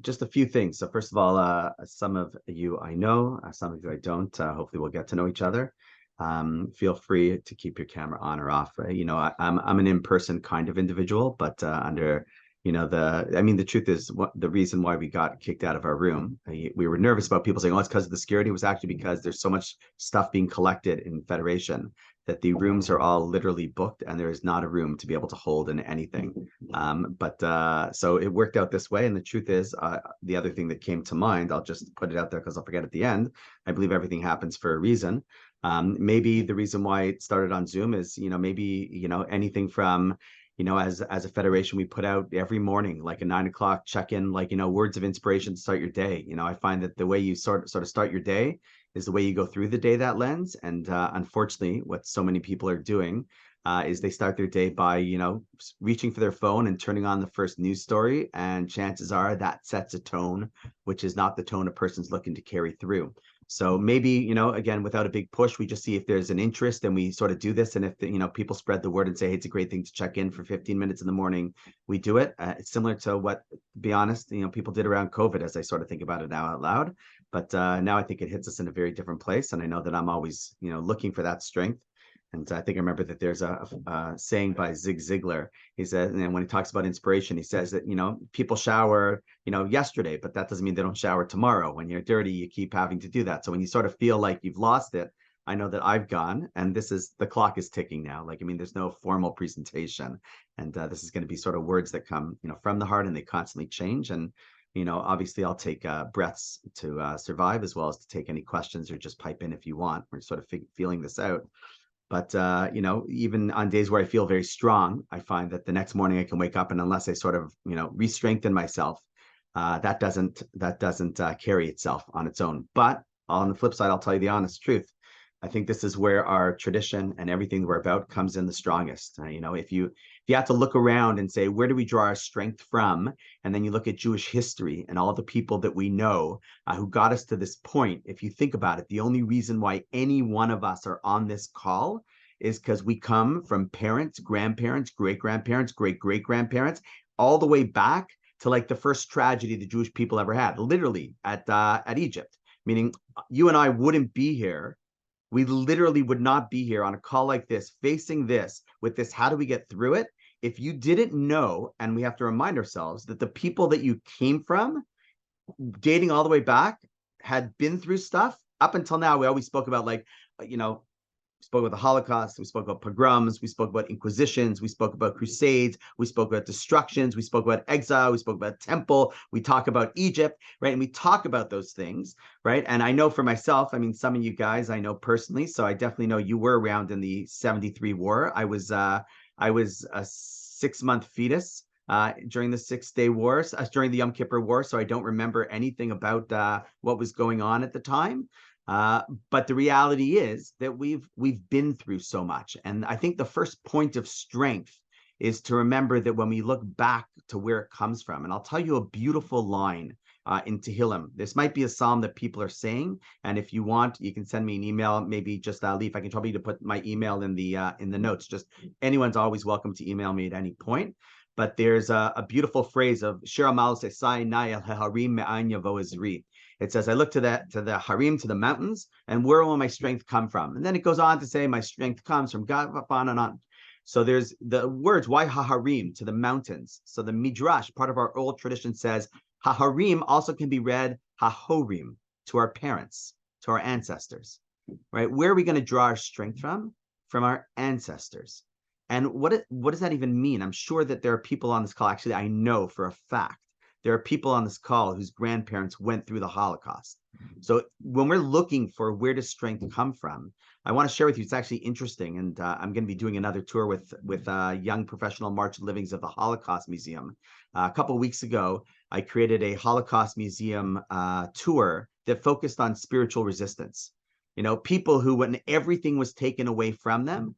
just a few things. So first of all, some of you I know, some of you I don't. Hopefully we'll get to know each other. Feel free to keep your camera on or off. I'm an in-person kind of individual, but under the truth is the reason why we got kicked out of our room. We were nervous about people saying, "Oh, it's because of the security." It was actually because there's so much stuff being collected in Federation that the rooms are all literally booked, and there is not a room to be able to hold in anything. But so it worked out this way. And the truth is, the other thing that came to mind, I'll just put it out there because I'll forget at the end. I believe everything happens for a reason. Maybe the reason why it started on Zoom is, maybe, anything from, as a federation, we put out every morning, like a 9 o'clock check-in, like, words of inspiration to start your day. I find that the way you sort of start your day is the way you go through the day that lens. And unfortunately, what so many people are doing is they start their day by, reaching for their phone and turning on the first news story. And chances are that sets a tone, which is not the tone a person's looking to carry through. So maybe, again, without a big push, we just see if there's an interest and we sort of do this. And if, people spread the word and say, hey, it's a great thing to check in for 15 minutes in the morning, we do it. It's similar to what, to be honest, people did around COVID, as I sort of think about it now out loud. But now I think it hits us in a very different place. And I know that I'm always, looking for that strength. And I think I remember that there's a saying by Zig Ziglar. He says, and when he talks about inspiration, he says that, people shower, yesterday, but that doesn't mean they don't shower tomorrow. When you're dirty, you keep having to do that. So when you sort of feel like you've lost it, I know that I've gone, and the clock is ticking now. Like, I mean, there's no formal presentation. And this is going to be sort of words that come, from the heart, and they constantly change. And, obviously I'll take breaths to survive, as well as to take any questions, or just pipe in if you want. We're sort of feeling this out. But even on days where I feel very strong, I find that the next morning I can wake up, and unless I sort of, re-strengthen myself, that doesn't carry itself on its own. But on the flip side, I'll tell you the honest truth. I think this is where our tradition and everything we're about comes in the strongest. If you have to look around and say, where do we draw our strength from? And then you look at Jewish history and all the people that we know who got us to this point. If you think about it, the only reason why any one of us are on this call is because we come from parents, grandparents, great-grandparents, great-great-grandparents, all the way back to like the first tragedy the Jewish people ever had, literally at Egypt. Meaning you and I wouldn't be here. We literally would not be here on a call like this, facing this, with this, how do we get through it? If you didn't know, and we have to remind ourselves that the people that you came from, dating all the way back, had been through stuff. Up until now, we always spoke about, like, we spoke about the Holocaust, we spoke about pogroms, we spoke about inquisitions, we spoke about crusades, we spoke about destructions, we spoke about exile, we spoke about temple, we talk about Egypt, right? And we talk about those things, right? And I know for myself, I mean, some of you guys I know personally, so I definitely know you were around in the 73 war. I was a 6-month fetus during the 6-day wars, during the Yom Kippur War, so I don't remember anything about what was going on at the time. But the reality is that we've been through so much. And I think the first point of strength is to remember that when we look back to where it comes from, and I'll tell you a beautiful line in Tehillim. This might be a psalm that people are saying, and if you want, you can send me an email. Maybe just leave. I can trouble you to put my email in the notes. Just anyone's always welcome to email me at any point. But there's a beautiful phrase of Shir Amalos Esai Nai Harim Me'an Yavo Ezri. It says, I look to the Harim, to the mountains, and where will my strength come from? And then it goes on to say, my strength comes from God, on and on. So there's the words, why Haharim, to the mountains? So the Midrash, part of our old tradition, says, Haharim also can be read Hahorim, to our parents, to our ancestors, right? Where are we going to draw our strength from? From our ancestors. And what does that even mean? I'm sure that there are people on this call, actually, I know for a fact, there are people on this call whose grandparents went through the Holocaust. So when we're looking for where does strength come from, I want to share with you, it's actually interesting. And I'm going to be doing another tour with young professional March Livings of the Holocaust Museum. A couple of weeks ago, I created a Holocaust Museum tour that focused on spiritual resistance. People who, when everything was taken away from them,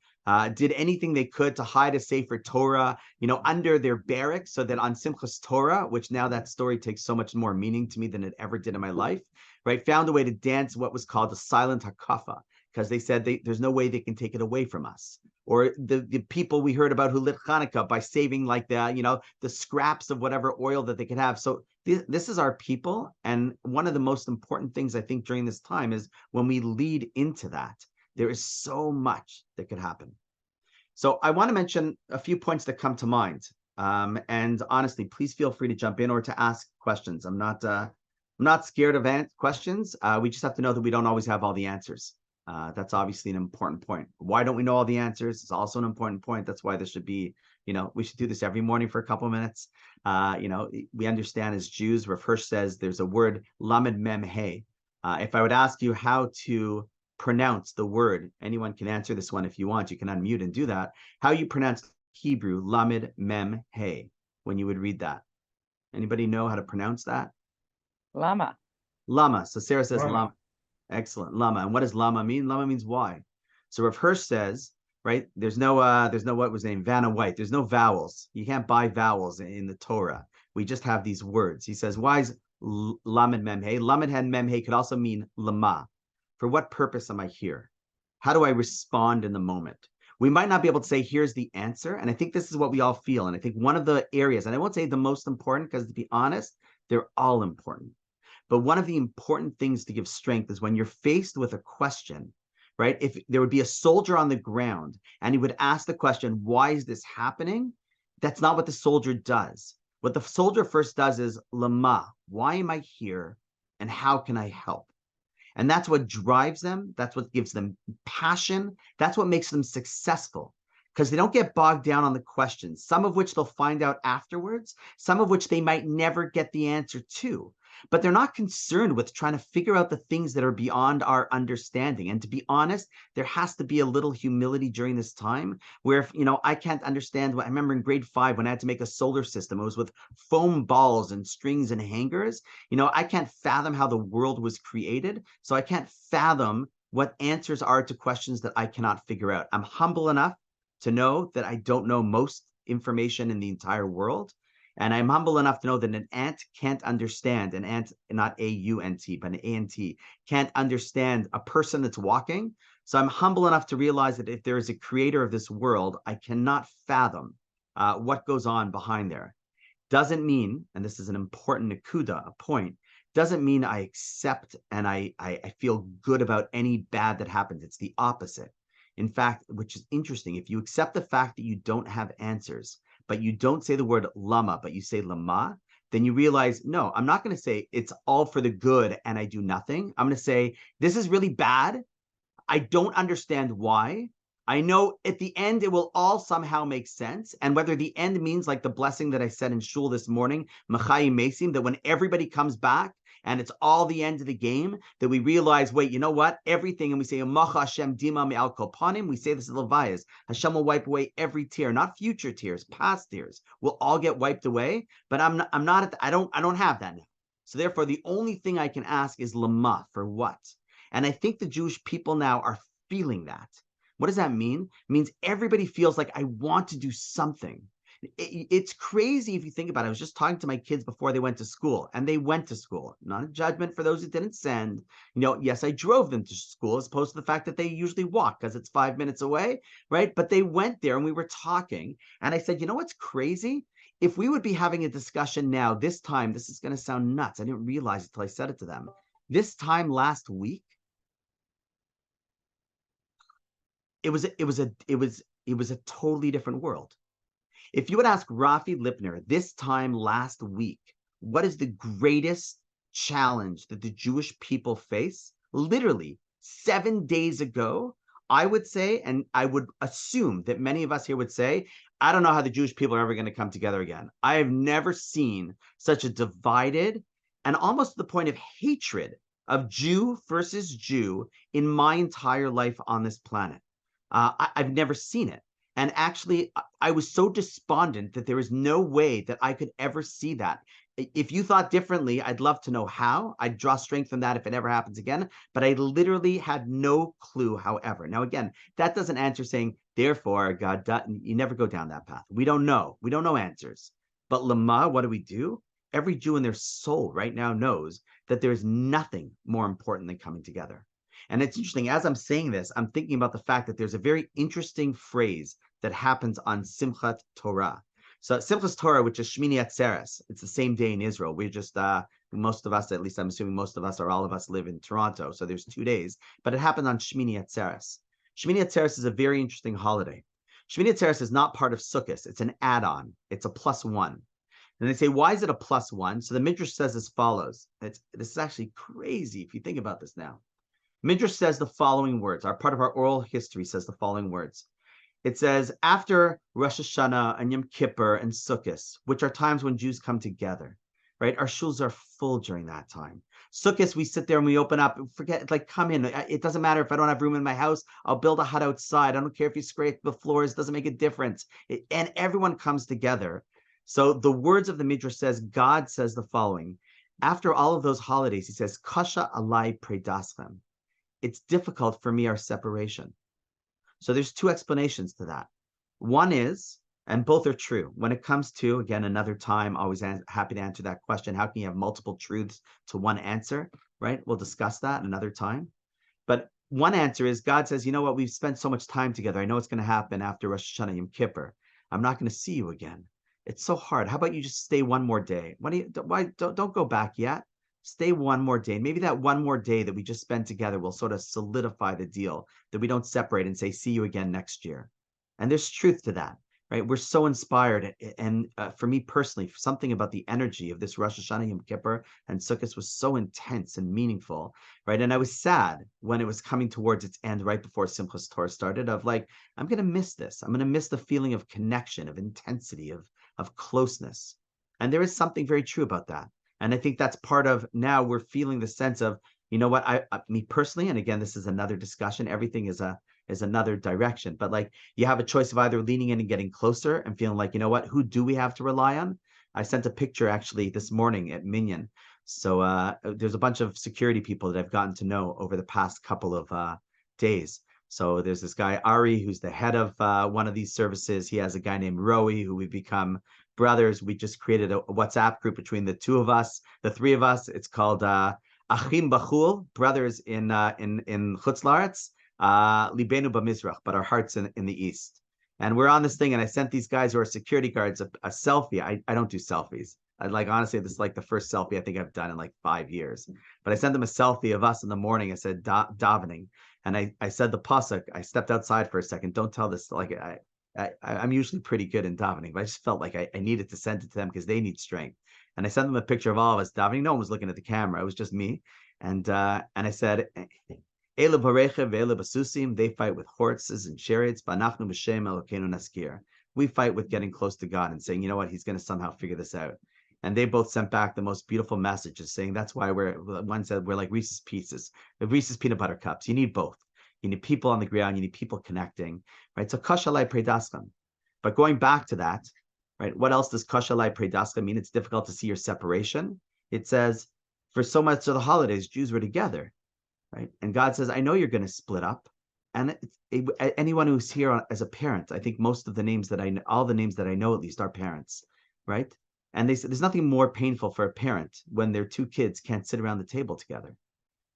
did anything they could to hide a Sefer Torah, under their barracks, so that on Simchas Torah, which now that story takes so much more meaning to me than it ever did in my life, right, found a way to dance what was called the silent hakafa, because they said there's no way they can take it away from us. Or the people we heard about who lit Hanukkah by saving, like, the scraps of whatever oil that they could have. So This is our people. And one of the most important things I think during this time is when we lead into that, there is so much that could happen. So I want to mention a few points that come to mind. And honestly, please feel free to jump in or to ask questions. I'm not scared of questions. We just have to know that we don't always have all the answers. That's obviously an important point. Why don't we know all the answers? It's also an important point. That's why there should be, we should do this every morning for a couple of minutes. We understand as Jews, Rav Hirsch says there's a word, lamed mem he. If I would ask you how to pronounce the word, anyone can answer this one if you want. You can unmute and do that. How you pronounce Hebrew, lamed mem he, when you would read that. Anybody know how to pronounce that? Lama. Lama. So Sarah says Lama. lama. Excellent. Lama. And what does lama mean? Lama means why. So Rav Hirsch says, right, there's no what was named Vanna White. There's no vowels. You can't buy vowels in the Torah. We just have these words. He says, why is lamed mem he? Lamed and mem he could also mean lama. For what purpose am I here? How do I respond in the moment? We might not be able to say, here's the answer. And I think this is what we all feel. And I think one of the areas, and I won't say the most important, because to be honest, they're all important. But one of the important things to give strength is when you're faced with a question, right? If there would be a soldier on the ground and he would ask the question, why is this happening? That's not what the soldier does. What the soldier first does is, lama, why am I here? And how can I help? And that's what drives them. That's what gives them passion. That's what makes them successful, because they don't get bogged down on the questions, some of which they'll find out afterwards, some of which they might never get the answer to. But they're not concerned with trying to figure out the things that are beyond our understanding. And to be honest, there has to be a little humility during this time where, if, I can't understand what I remember in grade 5 when I had to make a solar system. It was with foam balls and strings and hangers. I can't fathom how the world was created. So I can't fathom what answers are to questions that I cannot figure out. I'm humble enough to know that I don't know most information in the entire world. And I'm humble enough to know that an ant can't understand, an ant, not A-U-N-T, but an A-N-T, can't understand a person that's walking. So I'm humble enough to realize that if there is a creator of this world, I cannot fathom what goes on behind there. Doesn't mean, and this is an important nakuda, a point, doesn't mean I accept and I feel good about any bad that happens. It's the opposite. In fact, which is interesting, if you accept the fact that you don't have answers, but you don't say the word lama, but you say lama, then you realize, no, I'm not going to say it's all for the good and I do nothing. I'm going to say, this is really bad. I don't understand why. I know at the end, it will all somehow make sense. And whether the end means like the blessing that I said in shul this morning, Machayim Mesim, that when everybody comes back, and it's all the end of the game, that we realize, wait, you know what? Everything, and we say, Hashem dima me'al kol panim, we say this in Levias, Hashem will wipe away every tear, not future tears, past tears, will all get wiped away. But I don't have that now. So therefore, the only thing I can ask is lama, for what? And I think the Jewish people now are feeling that. What does that mean? It means everybody feels like, I want to do something. It's crazy if you think about it. I was just talking to my kids before they went to school, and they went to school. Not a judgment for those who didn't send. Yes, I drove them to school as opposed to the fact that they usually walk because it's 5 minutes away, right? But they went there and we were talking. And I said, what's crazy? If we would be having a discussion now, this time, this is going to sound nuts. I didn't realize it until I said it to them. This time last week, it was a totally different world. If you would ask Raffi Lipner this time last week, what is the greatest challenge that the Jewish people face? Literally 7 days ago, I would say, and I would assume that many of us here would say, I don't know how the Jewish people are ever going to come together again. I have never seen such a divided and almost to the point of hatred of Jew versus Jew in my entire life on this planet. I've never seen it. And actually, I was so despondent that there is no way that I could ever see that. If you thought differently, I'd love to know how. I'd draw strength from that if it ever happens again. But I literally had no clue, however. Now, again, that doesn't answer saying, therefore, God, you never go down that path. We don't know. We don't know answers. But Lama, what do? Every Jew in their soul right now knows that there's nothing more important than coming together. And it's interesting, as I'm saying this, I'm thinking about the fact that there's a very interesting phrase that happens on Simchat Torah. So Simchas Torah, which is Shmini Atzeres, it's the same day in Israel. We're just most of us, at least I'm assuming most of us or all of us live in Toronto. So there's 2 days, but it happened on Shmini Atzeres. Shmini Atzeres is a very interesting holiday. Shmini Atzeres is not part of Sukkot. It's an add-on. It's a +1. And they say, why is it a +1? So the Midrash says as follows. This is actually crazy if you think about this now. Midrash says the following words. Our part of our oral history says the following words. It says, after Rosh Hashanah and Yom Kippur and Sukkot, which are times when Jews come together, right? Our shuls are full during that time. Sukkot, we sit there and we open up, forget, like, come in. It doesn't matter if I don't have room in my house, I'll build a hut outside. I don't care if you scrape the floors, doesn't make a difference. And everyone comes together. So the words of the Midrash says, God says the following. After all of those holidays, he says, Kasha alai predaschem. It's difficult for me, our separation. So there's 2 explanations to that. One is, and both are true, when it comes to, again, another time, always happy to answer that question. How can you have multiple truths to one answer, right? We'll discuss that another time. But one answer is God says, you know what? We've spent so much time together. I know it's going to happen after Rosh Hashanah Yom Kippur. I'm not going to see you again. It's so hard. How about you just stay one more day? Why don't go back yet? Stay one more day. Maybe that one more day that we just spent together will sort of solidify the deal, that we don't separate and say, see you again next year. And there's truth to that, right? We're so inspired. And for me personally, something about the energy of this Rosh Hashanah Yom Kippur and Sukkot was so intense and meaningful, right? And I was sad when it was coming towards its end right before Simchas Torah started of like, I'm going to miss this. I'm going to miss the feeling of connection, of intensity, of closeness. And there is something very true about that. And I think that's part of now we're feeling the sense of, you know what, me personally, and again, this is another discussion. Everything is another direction, but like you have a choice of either leaning in and getting closer and feeling like, you know what, who do we have to rely on? I sent a picture actually this morning at Minyan. So there's a bunch of security people that I've gotten to know over the past couple of days. So there's this guy, Ari, who's the head of one of these services. He has a guy named Rowie, who we've become brothers. We just created a WhatsApp group between the 2 of us, the 3 of us. It's called Achim Bachul, brothers in Chutz La'aretz, Libenu B'Mizrach, but our hearts in the East. And we're on this thing, and I sent these guys who are security guards a selfie. I don't do selfies. I like, honestly, this is like the first selfie I think I've done in like 5 years. But I sent them a selfie of us in the morning. I said, davening. And I said the pasuk. I stepped outside for a second. Don't tell this. Like I'm usually pretty good in davening, but I just felt like I needed to send it to them because they need strength. And I sent them a picture of all of us davening. No one was looking at the camera. It was just me. And I said, Ele barecha ve'ele basusim. They fight with horses and chariots. Banachnu b'shem Elokeinu naskir. We fight with getting close to God and saying, you know what, He's going to somehow figure this out. And they both sent back the most beautiful messages saying that's why one said we're like Reese's Pieces, the Reese's peanut butter cups. You need both. You need people on the ground. You need people connecting, right? So kashalai predaskam. But going back to that, right? What else does kashalai predaskam mean? It's difficult to see your separation. It says for so much of the holidays, Jews were together, right? And God says, I know you're going to split up. And anyone who's here as a parent, I think most of the names that all the names that I know at least are parents, right? And they said there's nothing more painful for a parent when their 2 kids can't sit around the table together,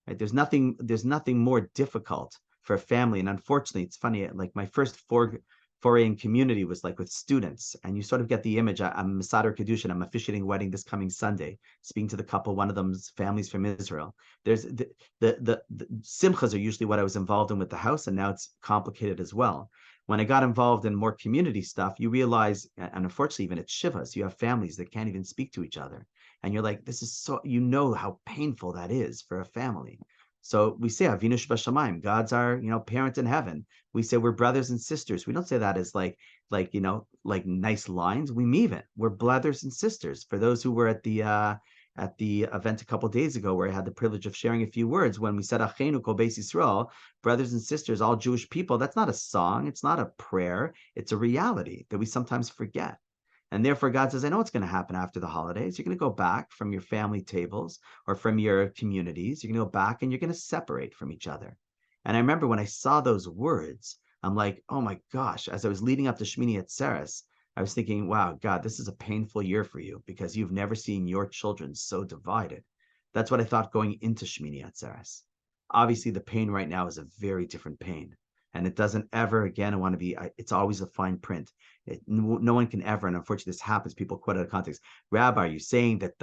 right? There's nothing more difficult for a family. And unfortunately, it's funny, like my first foray in community was like with students, and you sort of get the image. I'm Mesader Kedushin. I'm officiating a wedding this coming Sunday, speaking to the couple. One of them's families from Israel. There's the simchas are usually what I was involved in with the house, and now it's complicated as well. When I got involved in more community stuff, you realize, and unfortunately, even at shivas, you have families that can't even speak to each other, and you're like, this is so. You know how painful that is for a family. So we say Avinu Shebashamayim, God's our, parent in heaven. We say we're brothers and sisters. We don't say that as like nice lines. We mean it. We're brothers and sisters. For those who were at the event a couple of days ago, where I had the privilege of sharing a few words, when we said Achenu Kol Beis Yisrael, brothers and sisters, all Jewish people, that's not a song. It's not a prayer. It's a reality that we sometimes forget. And therefore, God says, I know what's going to happen after the holidays. You're going to go back from your family tables or from your communities. You're going to go back and you're going to separate from each other. And I remember when I saw those words, I'm like, oh my gosh, as I was leading up to Shmini Atzeres, I was thinking, wow, God, this is a painful year for you because you've never seen your children so divided. That's what I thought going into Shmini Atzeres. Obviously, the pain right now is a very different pain. And it doesn't ever again want to be, it's always a fine print. No one can ever, and unfortunately this happens, people quote out of context. Rabbi, are you saying that,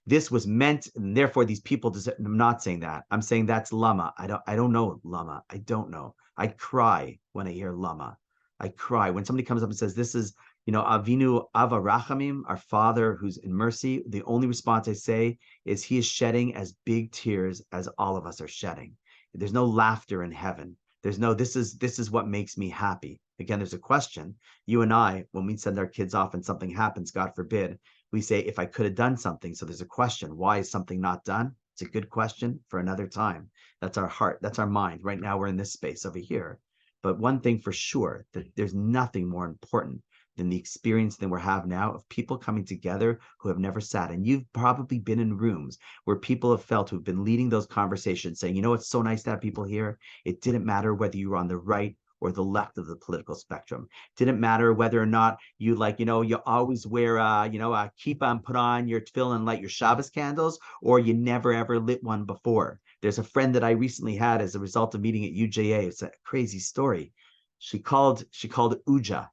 this was meant and therefore these people deserve? I'm not saying that. I'm saying that's lama. I don't know lama. I don't know. I cry when I hear lama. I cry when somebody comes up and says, this is, Avinu Ava Rachamim, our Father who's in mercy. The only response I say is he is shedding as big tears as all of us are shedding. There's no laughter in heaven. There's no, this is what makes me happy. Again, there's a question. You and I, when we send our kids off and something happens, God forbid, we say, if I could have done something. So there's a question. Why is something not done? It's a good question for another time. That's our heart. That's our mind. Right now, we're in this space over here. But one thing for sure, that there's nothing more important than the experience that we have now of people coming together who have never sat. And you've probably been in rooms where people have felt, who've been leading those conversations saying, it's so nice to have people here. It didn't matter whether you were on the right or the left of the political spectrum. Didn't matter whether or not you you always wear a kippah and put on your tefillin and light your Shabbos candles, or you never ever lit one before. There's a friend that I recently had as a result of meeting at UJA. It's a crazy story. She called Uja.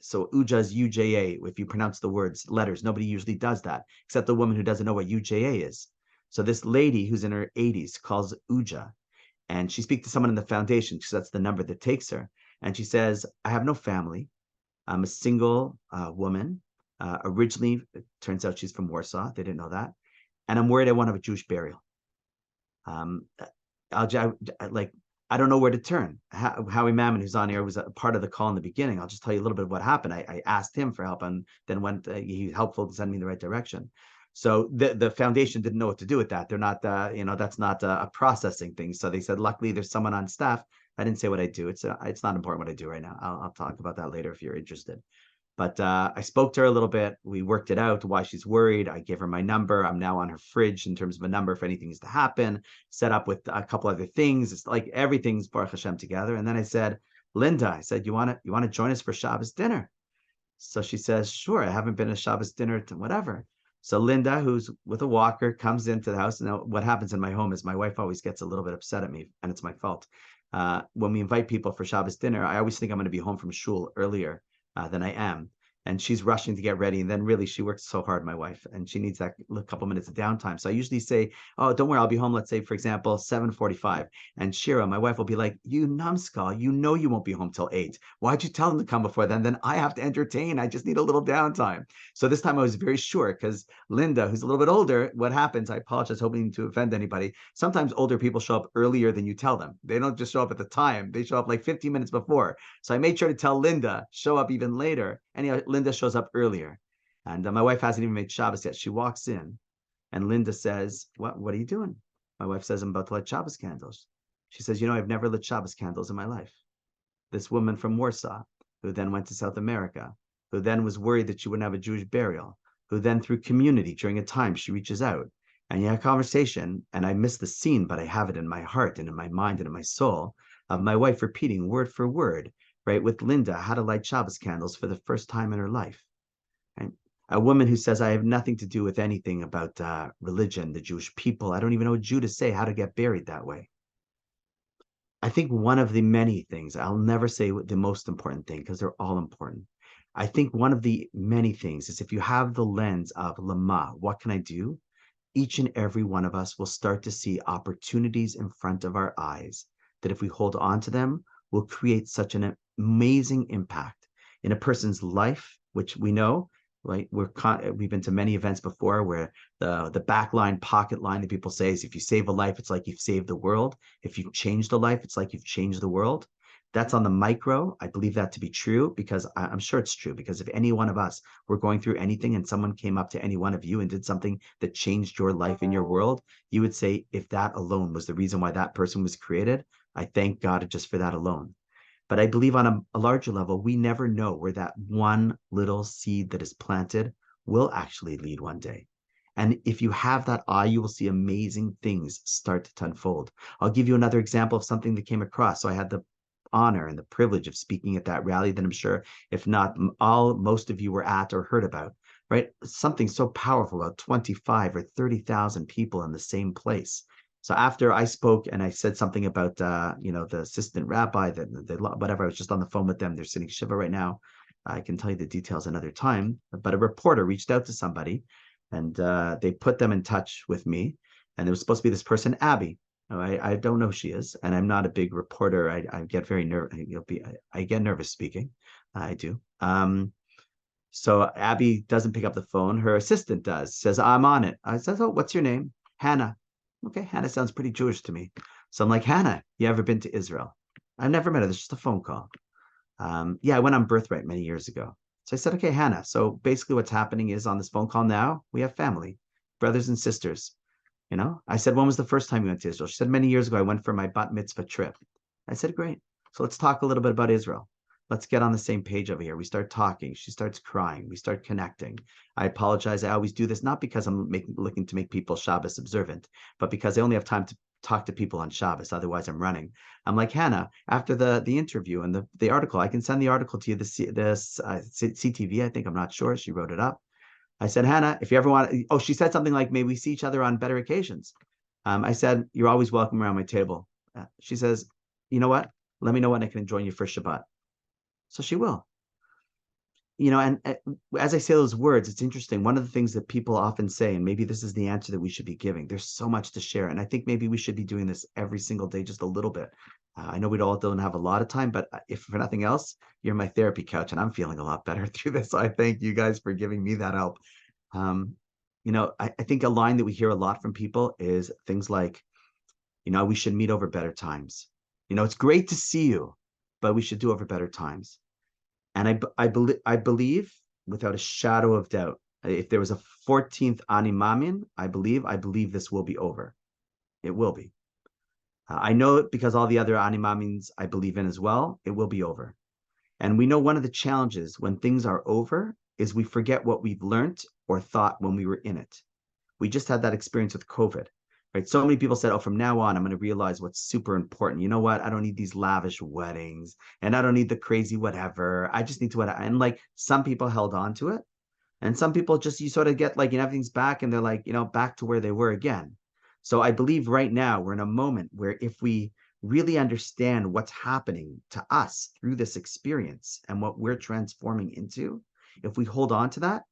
So Uja is UJA. If you pronounce the letters, nobody usually does that, except the woman who doesn't know what UJA is. So this lady who's in her 80s calls Uja, and she speaks to someone in the foundation because that's the number that takes her. And she says, I have no family. I'm a single woman. Originally, it turns out she's from Warsaw. They didn't know that. And I'm worried I won't have a Jewish burial. I don't know where to turn. Howie Mammon, who's on here, was a part of the call in the beginning. I'll just tell you a little bit of what happened. I asked him for help, and then he's helpful to send me in the right direction. So the foundation didn't know what to do with that. They're not, that's not a processing thing. So they said, luckily, there's someone on staff. I didn't say what I do. It's not important what I do right now. I'll talk about that later if you're interested. But I spoke to her a little bit. We worked it out, why she's worried. I gave her my number. I'm now on her fridge in terms of a number if anything is to happen, set up with a couple other things. It's like everything's Baruch Hashem together. And then I said, Linda, I said, you want to join us for Shabbos dinner? So she says, sure. I haven't been to Shabbos dinner to whatever. So Linda, who's with a walker, comes into the house. Now, what happens in my home is my wife always gets a little bit upset at me, and it's my fault. When we invite people for Shabbos dinner, I always think I'm going to be home from shul earlier than I am. And she's rushing to get ready. And then really, she works so hard, my wife, and she needs that couple minutes of downtime. So I usually say, oh, don't worry, I'll be home, let's say, for example, 7:45. And Shira, my wife, will be like, you numbskull, you won't be home till 8. Why'd you tell them to come before then? Then I have to entertain. I just need a little downtime. So this time I was very sure, because Linda, who's a little bit older, what happens, I apologize, hoping to offend anybody. Sometimes older people show up earlier than you tell them. They don't just show up at the time. They show up like 15 minutes before. So I made sure to tell Linda, show up even later. Anyway, Linda shows up earlier, and my wife hasn't even made Shabbos yet. She walks in, and Linda says, what are you doing? My wife says, I'm about to light Shabbos candles. She says, I've never lit Shabbos candles in my life. This woman from Warsaw, who then went to South America, who then was worried that she wouldn't have a Jewish burial, who then through community during a time, she reaches out, and you have a conversation, and I miss the scene, but I have it in my heart and in my mind and in my soul, of my wife repeating word for word, right, with Linda, how to light Shabbos candles for the first time in her life. And a woman who says, I have nothing to do with anything about religion, the Jewish people. I don't even know a Jew to say how to get buried that way. I think one of the many things, I'll never say the most important thing because they're all important. I think one of the many things is if you have the lens of Lama, what can I do? Each and every one of us will start to see opportunities in front of our eyes that if we hold on to them, will create such an amazing impact in a person's life, which we know, right? We've been to many events before where the back line, pocket line that people say is if you save a life, it's like you've saved the world. If you changed a life, it's like you've changed the world. That's on the micro. I believe that to be true because I'm sure it's true, because if any one of us were going through anything and someone came up to any one of you and did something that changed your life in your world, you would say, if that alone was the reason why that person was created, I thank God just for that alone. But I believe on a larger level, we never know where that one little seed that is planted will actually lead one day. And if you have that eye, you will see amazing things start to unfold. I'll give you another example of something that came across. So I had the honor and the privilege of speaking at that rally that I'm sure, if not most of you were at or heard about, right? Something so powerful, about 25 or 30,000 people in the same place. So after I spoke and I said something about, the assistant rabbi, whatever, I was just on the phone with them. They're sitting Shiva right now. I can tell you the details another time. But a reporter reached out to somebody, and they put them in touch with me. And it was supposed to be this person, Abby. I don't know who she is, and I'm not a big reporter. I get very nervous. I get nervous speaking. I do. So Abby doesn't pick up the phone. Her assistant does. Says, I'm on it. I says, oh, what's your name? Hannah. Okay, Hannah sounds pretty Jewish to me. So I'm like, Hannah, you ever been to Israel? I've never met her. There's just a phone call. Yeah, I went on Birthright many years ago. So I said, okay, Hannah. So basically what's happening is on this phone call now, we have family, brothers and sisters. I said, when was the first time you went to Israel? She said, many years ago, I went for my bat mitzvah trip. I said, great. So let's talk a little bit about Israel. Let's get on the same page over here. We start talking. She starts crying. We start connecting. I apologize. I always do this, not because I'm looking to make people Shabbos observant, but because I only have time to talk to people on Shabbos. Otherwise, I'm running. I'm like, Hannah, after the interview and the article, I can send the article to you, the CTV, I think. I'm not sure. She wrote it up. I said, Hannah, if you ever want, she said something like, maybe we see each other on better occasions. I said, you're always welcome around my table. She says, you know what? Let me know when I can join you for Shabbat. So she will. And as I say those words, it's interesting. One of the things that people often say, and maybe this is the answer that we should be giving, there's so much to share. And I think maybe we should be doing this every single day, just a little bit. I know we all don't have a lot of time, but if for nothing else, you're my therapy couch and I'm feeling a lot better through this. So I thank you guys for giving me that help. I think a line that we hear a lot from people is things like, we should meet over better times. It's great to see you, but we should do over better times. And I believe without a shadow of doubt, if there was a 14th Ani Mamin, I believe this will be over. It will be. I know it because all the other Ani Mamins I believe in as well, it will be over. And we know one of the challenges when things are over is we forget what we've learned or thought when we were in it. We just had that experience with COVID, right? So many people said, oh, from now on, I'm going to realize what's super important. You know what? I don't need these lavish weddings and I don't need the crazy whatever. I just need to, and like some people held on to it. And some people just, you sort of get like, everything's back and they're like, back to where they were again. So I believe right now we're in a moment where if we really understand what's happening to us through this experience and what we're transforming into, if we hold on to that,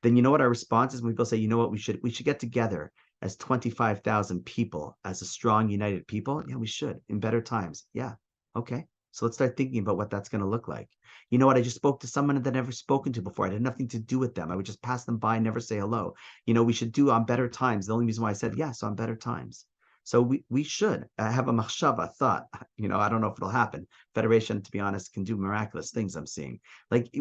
then you know what our response is when people say, you know what, we should get together as 25,000 people, as a strong, united people. Yeah, we should in better times. Yeah. Okay. So let's start thinking about what that's going to look like. You know what? I just spoke to someone that I'd never spoken to before. I had nothing to do with them. I would just pass them by, never say hello. We should do on better times. The only reason why I said yes, on better times. So we should have a machshava, thought. I don't know if it'll happen. Federation, to be honest, can do miraculous things. I'm seeing like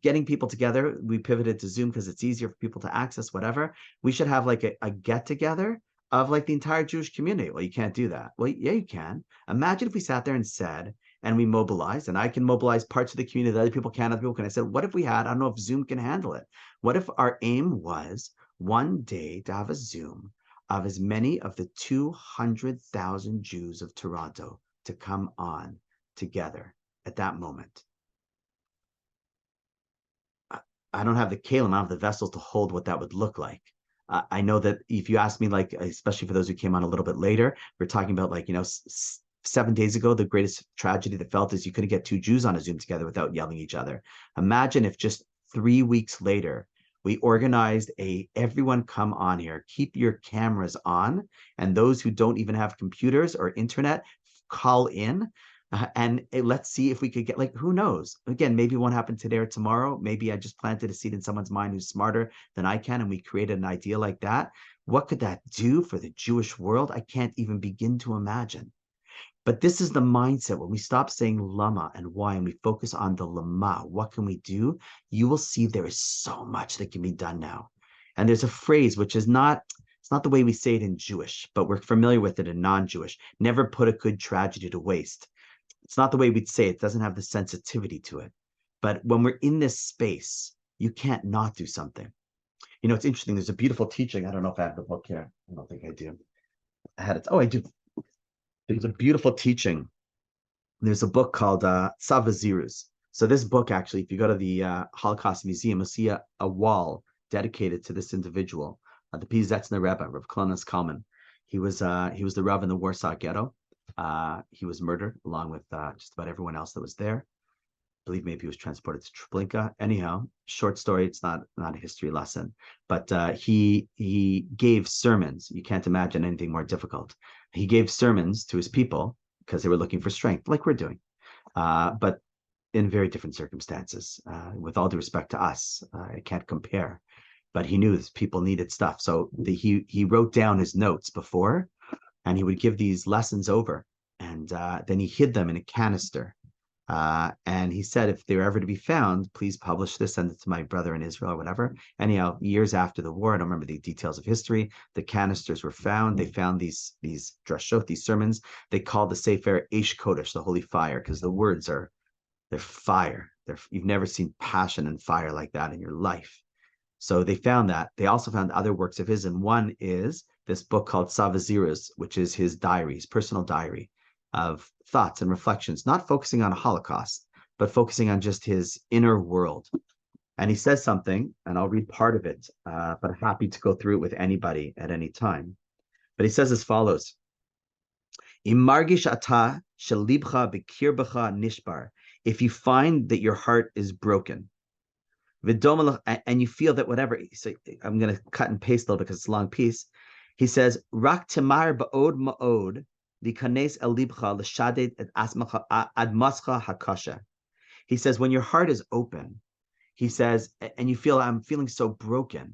getting people together. We pivoted to Zoom because it's easier for people to access whatever. We should have like a get together of like the entire Jewish community. Well, you can't do that. Well, yeah, you can. Imagine if we sat there and said, and we mobilized, and I can mobilize parts of the community that other people can, other people can. I said, what if we had, I don't know if Zoom can handle it. What if our aim was one day to have a Zoom of as many of the 200,000 Jews of Toronto to come on together at that moment? I don't have the kalim, I don't have the vessels to hold what that would look like. I know that if you ask me, like, especially for those who came on a little bit later, we're talking about like, 7 days ago, the greatest tragedy that felt is you couldn't get two Jews on a Zoom together without yelling at each other. Imagine if just 3 weeks later, we organized everyone come on here, keep your cameras on, and those who don't even have computers or internet, call in. Let's see if we could get, like, who knows? Again, maybe it won't happen today or tomorrow. Maybe I just planted a seed in someone's mind who's smarter than I can, and we created an idea like that. What could that do for the Jewish world? I can't even begin to imagine. But this is the mindset. When we stop saying lama and why, and we focus on the lama, what can we do? You will see there is so much that can be done now. And there's a phrase which is it's not the way we say it in Jewish, but we're familiar with it in non-Jewish. Never put a good tragedy to waste. It's not the way we'd say it. It doesn't have the sensitivity to it. But when we're in this space, you can't not do something. It's interesting. There's a beautiful teaching. I don't know if I have the book here. I don't think I do. I had it. Oh, I do. There's a beautiful teaching. There's a book called Savazirus. So this book, actually, if you go to the Holocaust Museum, you'll see a wall dedicated to this individual, the Pizetzner Rebbe, Rav Klonas Kalman. He was the Rav in the Warsaw Ghetto. He was murdered along with just about everyone else that was there. I believe maybe he was transported to Treblinka. Anyhow, short story. It's not a history lesson, but he gave sermons. You can't imagine anything more difficult. He gave sermons to his people because they were looking for strength, like we're doing, but in very different circumstances. With all due respect to us, I can't compare. But he knew his people needed stuff, so he wrote down his notes before, and he would give these lessons over, and then he hid them in a canister. And he said, if they're ever to be found, please publish this, send it to my brother in Israel or whatever. Anyhow, years after the war, I don't remember the details of history, the canisters were found. They found these drashot, these sermons. They called the Sefer Eish Kodesh, the holy fire, because the words they're fire. You've never seen passion and fire like that in your life. So they found that. They also found other works of his, and one is this book called Savazirus, which is his diary, his personal diary of thoughts and reflections, not focusing on a Holocaust, but focusing on just his inner world. And he says something, and I'll read part of it, but I'm happy to go through it with anybody at any time. But he says as follows: Imargish ata shalibcha bekirbecha nishbar. If you find that your heart is broken, and you feel that whatever, so I'm going to cut and paste a little because it's a long piece. He says, Rak temar ba'od ma'od likanes el libcha l'shaded admascha hakasha. He says, when your heart is open, he says, and you feel, I'm feeling so broken.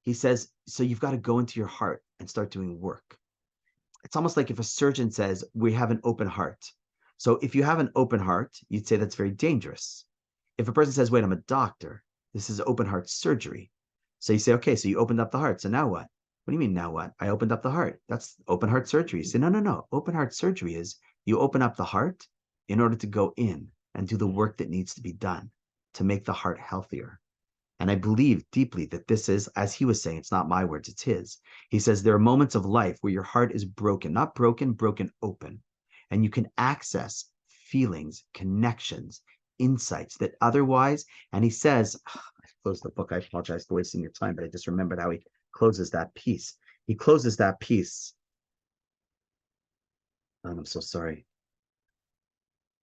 He says, so you've got to go into your heart and start doing work. It's almost like if a surgeon says, we have an open heart. So if you have an open heart, you'd say that's very dangerous. If a person says, wait, I'm a doctor, this is open heart surgery. So you say, okay, so you opened up the heart. So now what? What do you mean now what? I opened up the heart. That's open heart surgery. You say, no. Open heart surgery is you open up the heart in order to go in and do the work that needs to be done to make the heart healthier. And I believe deeply that this is, as he was saying, it's not my words, it's his. He says there are moments of life where your heart is broken, not broken, broken open. And you can access feelings, connections, insights that otherwise, and he says, I closed the book, I apologize for wasting your time, but I just remembered how he closes that piece. He closes that piece. I'm so sorry.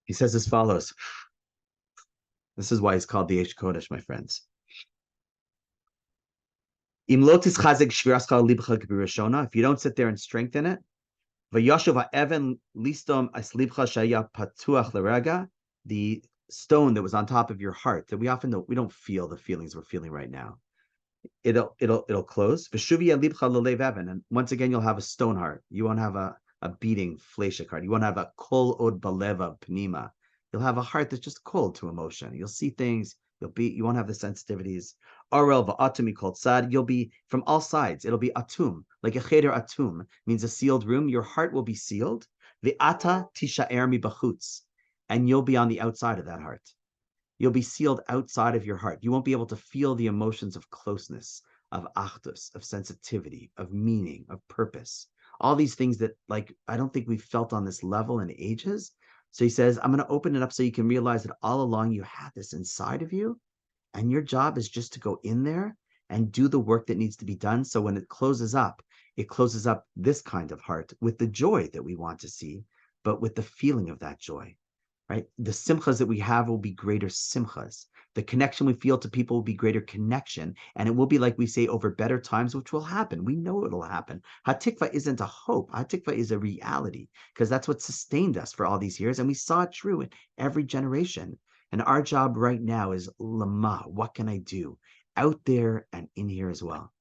He says as follows. This is why he's called the Eish Kodesh, my friends. If you don't sit there and strengthen it, the stone that was on top of your heart that we often don't, we don't feel the feelings we're feeling right now. It'll close. And once again, you'll have a stone heart. You won't have a beating fleshik heart. You won't have a kol od baleva pnima. You'll have a heart that's just cold to emotion. You'll see things. You won't have the sensitivities. Arel va'atumi called sad. You'll be from all sides. It'll be atum, like a cheder atum means a sealed room. Your heart will be sealed. Ve'ata tisha'er mi bachutz, and you'll be on the outside of that heart. You'll be sealed outside of your heart. You won't be able to feel the emotions of closeness, of achdus, of sensitivity, of meaning, of purpose. All these things that, like, I don't think we've felt on this level in ages. So he says, I'm going to open it up so you can realize that all along you have this inside of you, and your job is just to go in there and do the work that needs to be done. So when it closes up this kind of heart with the joy that we want to see, but with the feeling of that joy. Right? The simchas that we have will be greater simchas. The connection we feel to people will be greater connection. And it will be, like we say, over better times, which will happen. We know it'll happen. Hatikva isn't a hope. Hatikva is a reality, because that's what sustained us for all these years. And we saw it true in every generation. And our job right now is lama. What can I do out there and in here as well?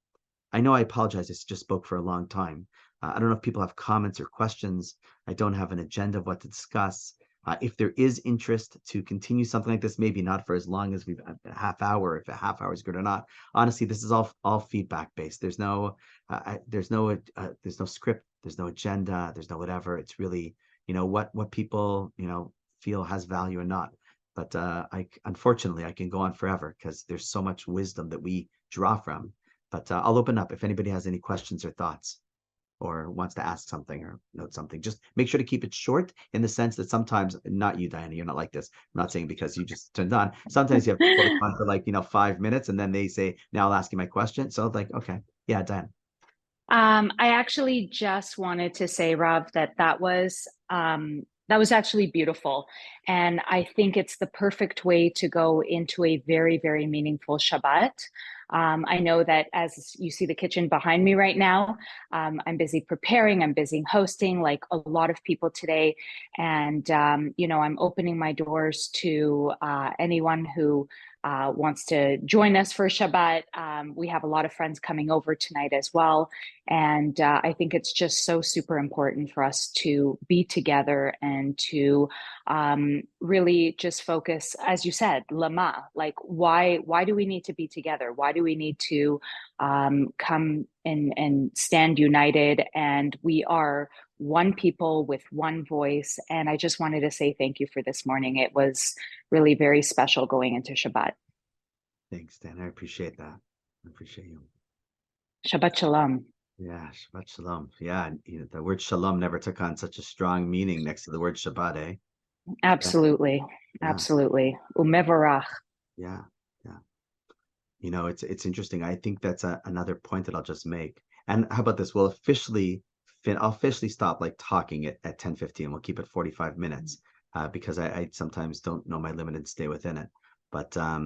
I know I apologize. I just spoke for a long time. I don't know if people have comments or questions. I don't have an agenda of what to discuss. If there is interest to continue something like this, maybe not for as long as we've a half hour, if a half hour is good or not. Honestly, this is all feedback based. There's no script, there's no agenda, there's no whatever. It's really, what people, feel has value or not. But unfortunately, I can go on forever because there's so much wisdom that we draw from. But I'll open up if anybody has any questions or thoughts, or wants to ask something or note something. Just make sure to keep it short, in the sense that sometimes, not you, Diana, you're not like this. I'm not saying because you just turned on. Sometimes you have people that come on for 5 minutes, and then they say, now I'll ask you my question. So like, okay, yeah, Diana. I actually just wanted to say, Rob, that was actually beautiful, and I think it's the perfect way to go into a very, very meaningful Shabbat. I know that as you see the kitchen behind me right now, I'm busy preparing, I'm busy hosting, like a lot of people today, and I'm opening my doors to anyone who wants to join us for Shabbat. We have a lot of friends coming over tonight as well. And I think it's just so super important for us to be together and to really just focus, as you said, lama. Like, why do we need to be together? Why do we need to come and stand united? And we are one people with one voice. And I just wanted to say thank you for this morning. It was really very special going into Shabbat. Thanks, Dan. I appreciate that. I appreciate you. Shabbat Shalom. Yeah, Shabbat Shalom. Yeah, the word Shalom never took on such a strong meaning next to the word Shabbat, eh? Yeah, Absolutely. yeah, Absolutely. Umevarach. yeah, yeah. It's interesting. I think that's another point that I'll just make. And how about this? I'll officially stop like talking at 10:15. We'll keep it 45 minutes because I sometimes don't know my limit and stay within it. But uh,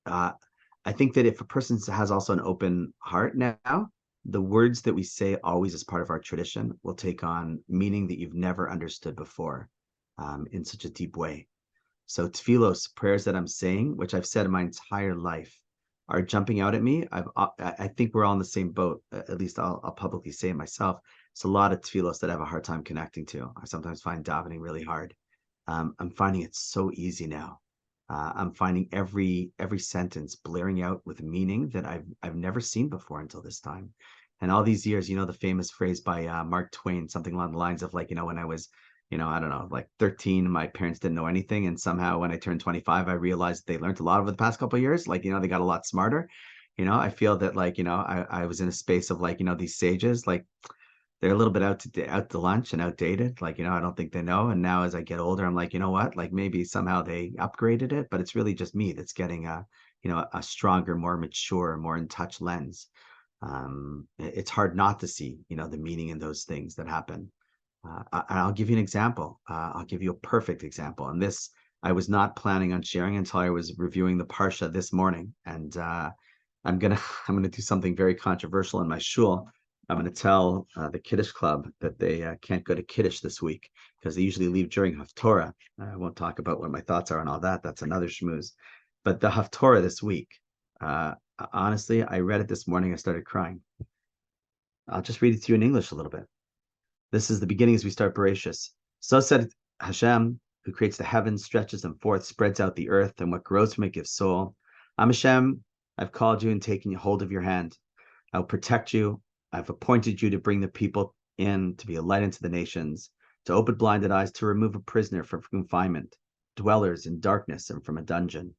I think that if a person has also an open heart now, the words that we say always as part of our tradition will take on meaning that you've never understood before in such a deep way. So tefillos, prayers that I'm saying, which I've said in my entire life, are jumping out at me. I think we're all in the same boat. At least I'll publicly say it myself. It's a lot of tefillos that I have a hard time connecting to. I sometimes find davening really hard. I'm finding it so easy now. I'm finding every sentence blaring out with meaning that I've never seen before until this time. And all these years, the famous phrase by Mark Twain, something along the lines of like, when I was, I don't know, like 13, my parents didn't know anything, and somehow when I turned 25, I realized they learned a lot over the past couple of years. Like, they got a lot smarter. I feel that like, I was in a space of like, these sages, like they're a little bit out to lunch and outdated. Like, I don't think they know. And now as I get older, I'm like, you know what? Like maybe somehow they upgraded it, but it's really just me that's getting a stronger, more mature, more in touch lens. It's hard not to see, the meaning in those things that happen. I'll give you an example. I'll give you a perfect example. And this I was not planning on sharing until I was reviewing the Parsha this morning. And I'm gonna I'm gonna do something very controversial in my shul. I'm gonna tell the Kiddush Club that they can't go to Kiddush this week because they usually leave during Haftorah. I won't talk about what my thoughts are on all that. That's another schmooze. But the Haftorah this week, honestly, I read it this morning. I started crying. I'll just read it to you in English a little bit. This is the beginning as we start Bereshis. So said Hashem, who creates the heavens, stretches them forth, spreads out the earth, and what grows from it gives soul. I'm Hashem. I've called you and taken hold of your hand. I will protect you. I've appointed you to bring the people in, to be a light unto the nations, to open blinded eyes, to remove a prisoner from confinement, dwellers in darkness and from a dungeon.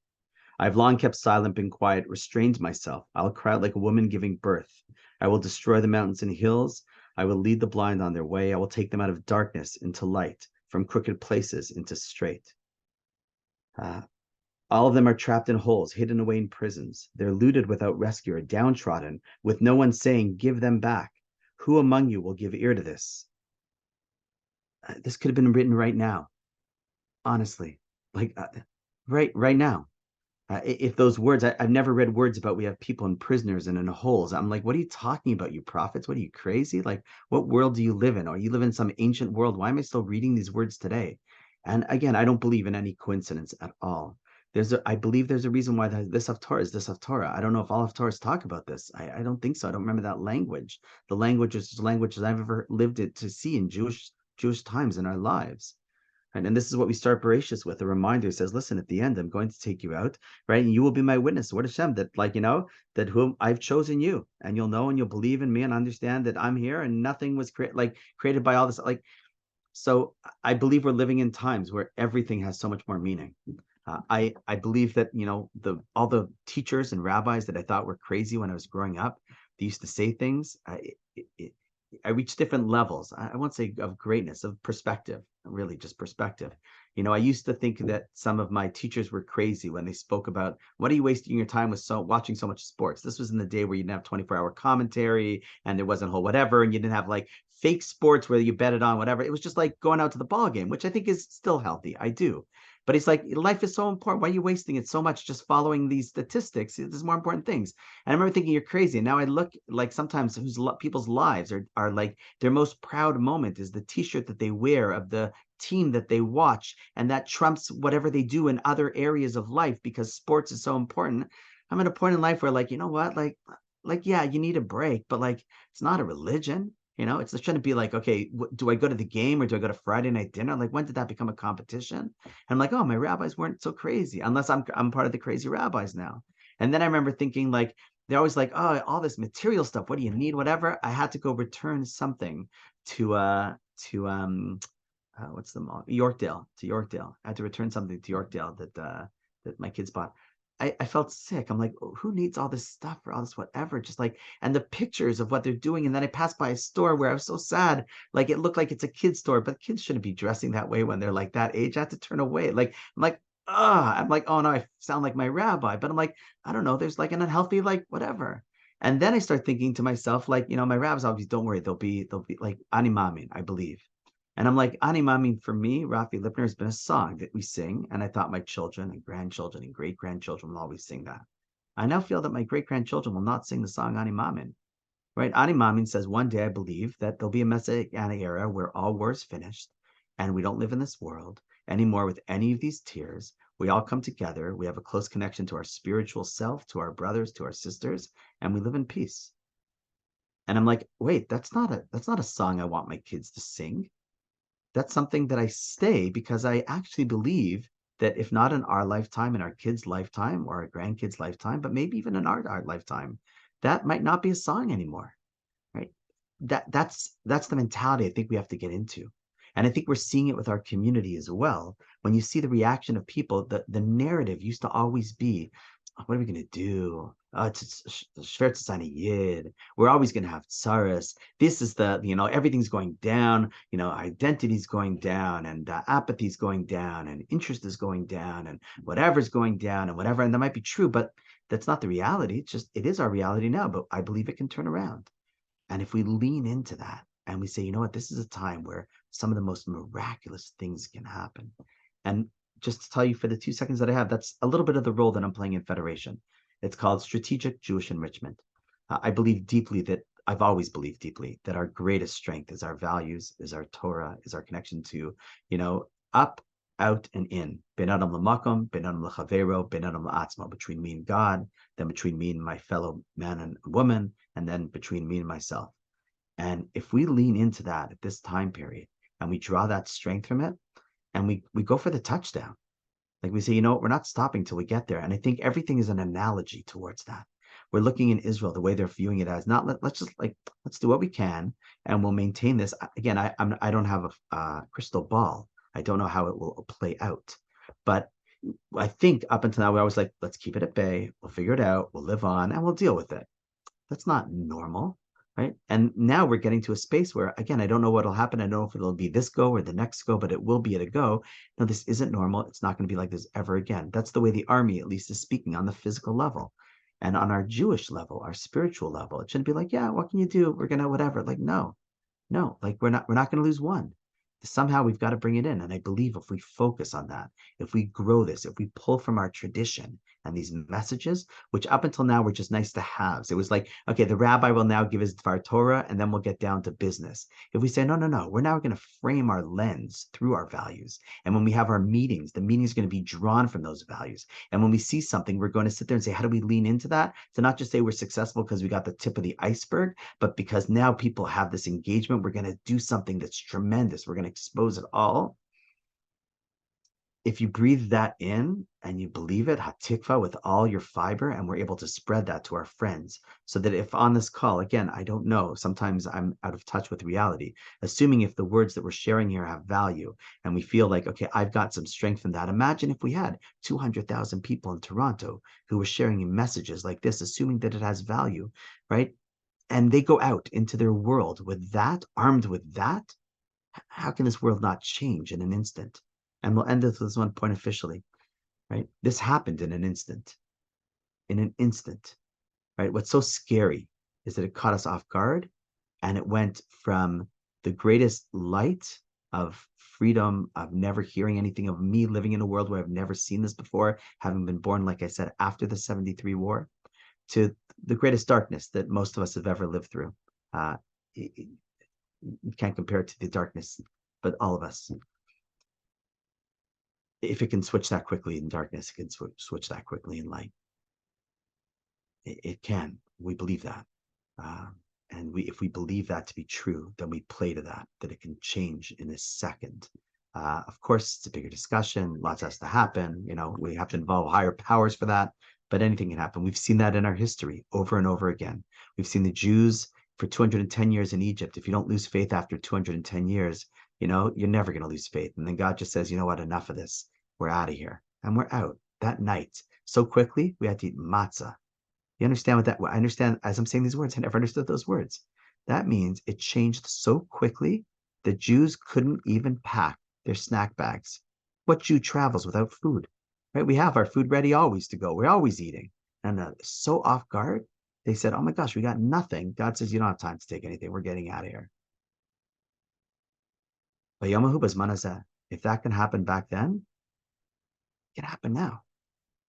I have long kept silent, been quiet, restrained myself. I will cry out like a woman giving birth. I will destroy the mountains and hills. I will lead the blind on their way. I will take them out of darkness into light, from crooked places into straight. All of them are trapped in holes, hidden away in prisons. They're looted without rescuer, downtrodden, with no one saying, give them back. Who among you will give ear to this? This could have been written right now, honestly. Like, right now. If those words, I've never read words about we have people in prisoners and in holes. I'm like, what are you talking about, you prophets? What are you crazy? Like, what world do you live in? Or you live in some ancient world? Why am I still reading these words today? And again, I don't believe in any coincidence at all. I believe there's a reason why this Haftorah is this Haftorah. I don't know if all Haftorahs talk about this. I don't think so. I don't remember that language. The language is languages I've ever lived it to see in Jewish times in our lives. Right? And this is what we start Bereshis with. A reminder says, listen, at the end, I'm going to take you out, right? And you will be my witness. What Hashem, that like, that whom I've chosen you, and you'll know and you'll believe in me and understand that I'm here and nothing was created by all this. Like, so I believe we're living in times where everything has so much more meaning. I believe that, all the teachers and rabbis that I thought were crazy when I was growing up, they used to say things. I reached different levels. I won't say of greatness, of perspective, really just perspective. I used to think that some of my teachers were crazy when they spoke about, what are you wasting your time with watching so much sports? This was in the day where you didn't have 24-hour commentary and there wasn't whole whatever, and you didn't have like fake sports where you bet it on whatever. It was just like going out to the ball game, which I think is still healthy. I do. But it's like life is so important. Why are you wasting it so much just following these statistics? There's more important things. And I remember thinking you're crazy. And now I look like sometimes people's lives are like their most proud moment is the t-shirt that they wear of the team that they watch, and that trumps whatever they do in other areas of life because sports is so important. I'm at a point in life where, like, you know what, like yeah, you need a break, but like it's not a religion. It's just trying to be like, okay, do I go to the game or do I go to Friday night dinner? Like, when did that become a competition? And I'm like, oh, my rabbis weren't so crazy, unless I'm part of the crazy rabbis now. And then I remember thinking, like, they're always like, oh, all this material stuff. What do you need? Whatever. I had to go return something to what's the mall? Yorkdale, to Yorkdale. I had to return something to Yorkdale that my kids bought. I felt sick. I'm like, who needs all this stuff or all this whatever? Just like, and the pictures of what they're doing. And then I passed by a store where I was so sad. Like, it looked like it's a kid's store, but kids shouldn't be dressing that way when they're like that age. I had to turn away. Like, I'm like, I'm like, oh no, I sound like my rabbi. But I'm like, I don't know. There's like an unhealthy, like, whatever. And then I start thinking to myself, like, my rabbis always, don't worry, they'll be like animamin, I believe. And I'm like, Animami, for me, Raffi Lipner has been a song that we sing. And I thought my children and grandchildren and great grandchildren will always sing that. I now feel that my great grandchildren will not sing the song Animamin, right? Animamin says, one day I believe that there'll be a messianic era where all war is finished and we don't live in this world anymore with any of these tears. We all come together. We have a close connection to our spiritual self, to our brothers, to our sisters, and we live in peace. And I'm like, wait, that's not a song I want my kids to sing. That's something that I say because I actually believe that if not in our lifetime, in our kids' lifetime or our grandkids' lifetime, but maybe even in our lifetime, that might not be a song anymore, right? That's the mentality I think we have to get into. And I think we're seeing it with our community as well. When you see the reaction of people, the narrative used to always be, what are we going to do? It's schwer to sign a yid. We're always going to have tsaras. This is everything's going down. Identity's going down, and apathy's going down, and interest is going down, and whatever's going down, and whatever. And that might be true, but that's not the reality. It is our reality now, but I believe it can turn around. And if we lean into that and we say, you know what, this is a time where some of the most miraculous things can happen. And just to tell you for the 2 seconds that I have, that's a little bit of the role that I'm playing in Federation. It's called Strategic Jewish Enrichment. I believe deeply that I've always believed deeply that our greatest strength is our values, is our Torah, is our connection to, up, out, and in. Ben Adam l'makom, ben Adam l'chavero, ben Adam l'Atzmo, between me and God, then between me and my fellow man and woman, and then between me and myself. And if we lean into that at this time period and we draw that strength from it and we go for the touchdown, like we say, we're not stopping till we get there. And I think everything is an analogy towards that. We're looking in Israel, the way they're viewing it as not, let's do what we can and we'll maintain this. Again, I don't have a crystal ball. I don't know how it will play out, but I think up until now, we're always like, let's keep it at bay. We'll figure it out. We'll live on and we'll deal with it. That's not normal, right? And now we're getting to a space where, again, I don't know what'll happen. I don't know if it'll be this go or the next go, but it will be at a go. No, this isn't normal. It's not going to be like this ever again. That's the way the army, at least, is speaking on the physical level. And on our Jewish level, our spiritual level, it shouldn't be like, yeah, what can you do? We're going to whatever. Like, no, like we're not going to lose one. Somehow we've got to bring it in. And I believe if we focus on that, if we grow this, if we pull from our tradition and these messages, which up until now were just nice to haves. It was like, okay, the rabbi will now give his Dvar Torah and then we'll get down to business. If we say, no, we're now going to frame our lens through our values. And when we have our meetings, the meeting is going to be drawn from those values. And when we see something, we're going to sit there and say, how do we lean into that? To not just say we're successful because we got the tip of the iceberg, but because now people have this engagement, we're going to do something that's tremendous. We're going to expose it all. If you breathe that in and you believe it, hatikva, with all your fiber, and we're able to spread that to our friends, so that if on this call, again, I don't know, sometimes I'm out of touch with reality, assuming if the words that we're sharing here have value and we feel like, okay, I've got some strength from that. Imagine if we had 200,000 people in Toronto who were sharing messages like this, assuming that it has value, right? And they go out into their world with that, armed with that. How can this world not change in an instant? And we'll end this with one point officially, right? This happened in an instant, right? What's so scary is that it caught us off guard, and it went from the greatest light of freedom, of never hearing anything, of me living in a world where I've never seen this before, having been born, like I said, after the 73 war, to the greatest darkness that most of us have ever lived through. You can't compare it to the darkness, but all of us, if it can switch that quickly in darkness, it can switch that quickly in light. It can. We believe that. Uh, and if we believe that to be true, then we play to that it can change in a second. Of course, it's a bigger discussion. Lots has to happen. We have to involve higher powers for that, but anything can happen. We've seen that in our history over and over again. We've seen the Jews for 210 years in Egypt. If you don't lose faith after 210 years, you're never going to lose faith. And then God just says, you know what, enough of this. We're out of here. And we're out that night. So quickly, we had to eat matzah. You understand what that? I understand as I'm saying these words. I never understood those words. That means it changed so quickly that Jews couldn't even pack their snack bags. What Jew travels without food? Right? We have our food ready always to go. We're always eating. And so off guard, they said, "Oh my gosh, we got nothing." God says, "You don't have time to take anything. We're getting out of here." If that can happen back then, it can happen now.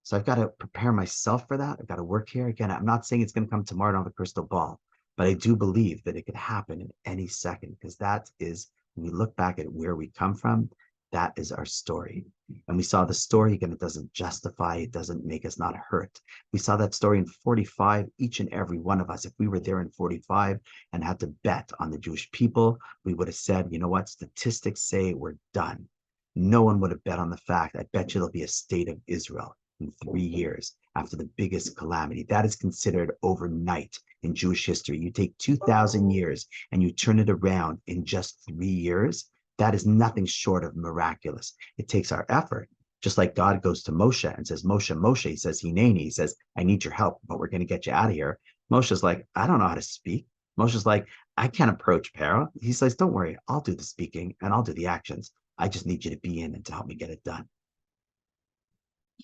So I've got to prepare myself for that. I've got to work here. Again, I'm not saying it's going to come tomorrow. I don't have a crystal ball, but I do believe that it could happen in any second, because that is, when we look back at where we come from, that is our story. And we saw the story again. It doesn't justify, it doesn't make us not hurt. We saw that story in 45, each and every one of us. If we were there in 45 and had to bet on the Jewish people, we would have said, you know what, statistics say we're done. No one would have bet on the fact. I bet you there'll be a state of Israel in 3 years after the biggest calamity. That is considered overnight in Jewish history. You take 2,000 years and you turn it around in just 3 years. That is nothing short of miraculous. It takes our effort. Just like God goes to Moshe and says, Moshe, Moshe, he says, Hineni, he says, I need your help, but we're going to get you out of here. Moshe's like, I don't know how to speak. Moshe's like, I can't approach Pharaoh. He says, don't worry, I'll do the speaking and I'll do the actions. I just need you to be in and to help me get it done.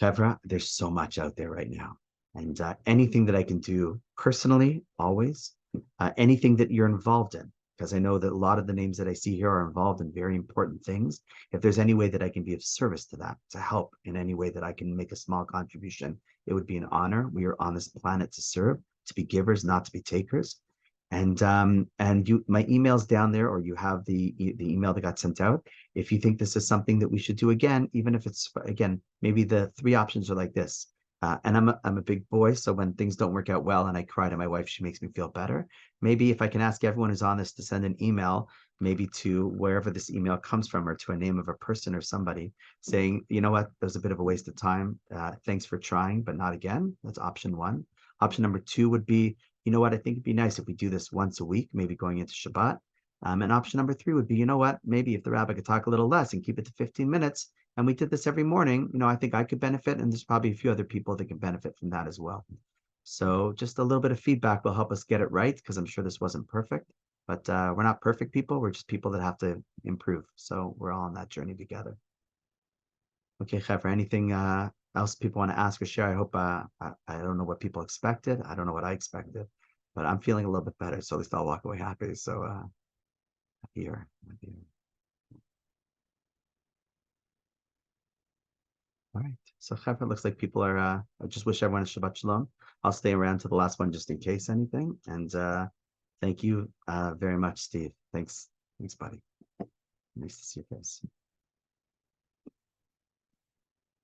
Chevra, there's so much out there right now. And anything that I can do personally, always, anything that you're involved in, because I know that a lot of the names that I see here are involved in very important things. If there's any way that I can be of service to that, to help in any way that I can make a small contribution, it would be an honor. We are on this planet to serve, to be givers, not to be takers. And you, my email's down there, or you have the email that got sent out. If you think this is something that we should do again, even if it's again, maybe the three options are like this. And I'm a big boy, so when things don't work out well and I cry to my wife, she makes me feel better. Maybe if I can ask everyone who's on this to send an email, maybe to wherever this email comes from, or to a name of a person or somebody, saying, you know what, that was a bit of a waste of time. Thanks for trying, but not again. That's option one. Option number two would be, you know what, I think it'd be nice if we do this once a week, maybe going into Shabbat. And option number three would be, you know what, maybe if the rabbi could talk a little less and keep it to 15 minutes, and we did this every morning, I think I could benefit, and there's probably a few other people that can benefit from that as well. So just a little bit of feedback will help us get it right, because I'm sure this wasn't perfect, but we're not perfect people. We're just people that have to improve. So we're all on that journey together. Okay, Chevra, anything else people want to ask or share? I hope, I don't know what people expected. I don't know what I expected, but I'm feeling a little bit better. So at least I'll walk away happy. So here. All right. So Chevra, looks like people are, I just wish everyone a Shabbat Shalom. I'll stay around to the last one just in case anything. And thank you very much, Steve. Thanks. Thanks, buddy. Nice to see your face.